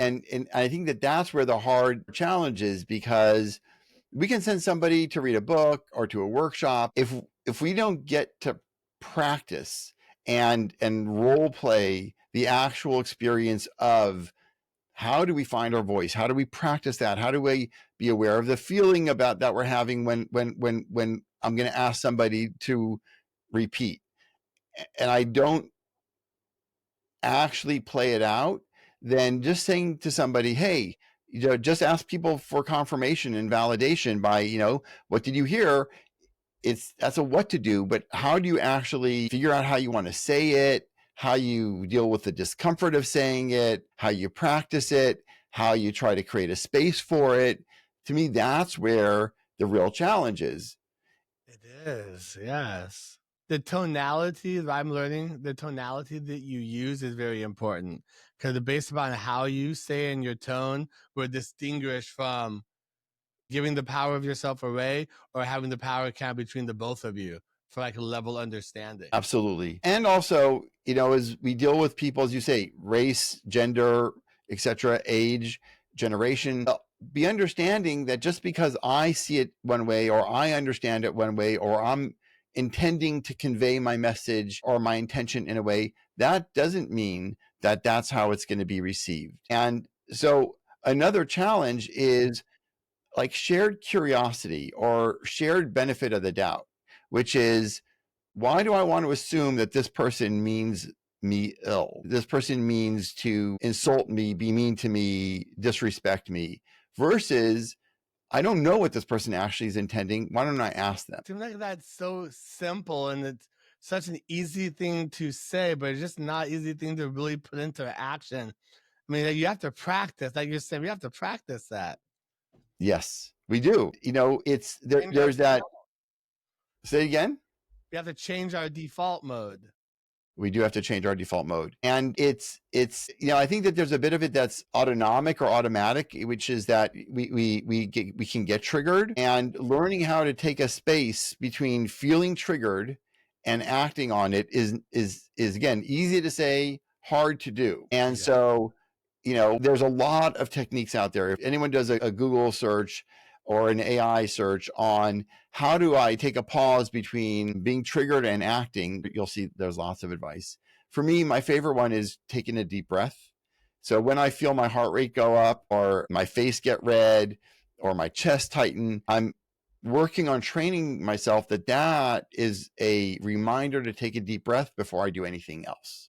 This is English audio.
And I think that that's where the hard challenge is, because we can send somebody to read a book or to a workshop. If we don't get to practice and role play the actual experience of how do we find our voice, how do we practice that, how do we be aware of the feeling about that we're having when I'm going to ask somebody to repeat, and I don't actually play it out, then just saying to somebody, hey, just ask people for confirmation and validation by, what did you hear? That's a what to do, but how do you actually figure out how you want to say it, how you deal with the discomfort of saying it, how you practice it, how you try to create a space for it? To me, that's where the real challenge is. It is, yes. The tonality that I'm learning, the tonality that you use is very important, because based upon how you say in your tone will distinguish from giving the power of yourself away or having the power count between the both of you for like a level understanding. Absolutely. And also, as we deal with people, as you say, race, gender, etc., age, generation, be understanding that just because I see it one way or I understand it one way or I'm intending to convey my message or my intention in a way, that doesn't mean that that's how it's going to be received. And so another challenge is like shared curiosity or shared benefit of the doubt, which is, why do I want to assume that this person means me ill? This person means to insult me, be mean to me, disrespect me, versus I don't know what this person actually is intending. Why don't I ask them? It seems like that's so simple and it's such an easy thing to say, but it's just not easy thing to really put into action. I mean, you have to practice, like you're saying, we have to practice that. Yes, we do. There's that. Say it again. We have to change our default mode. We do have to change our default mode. And I think that there's a bit of it that's autonomic or automatic, which is that we can get triggered, and learning how to take a space between feeling triggered and acting on it is again, easy to say, hard to do. And so, there's a lot of techniques out there. If anyone does a Google search or an AI search on how do I take a pause between being triggered and acting, you'll see there's lots of advice. For me, my favorite one is taking a deep breath. So when I feel my heart rate go up or my face get red or my chest tighten, I'm working on training myself that is a reminder to take a deep breath before I do anything else.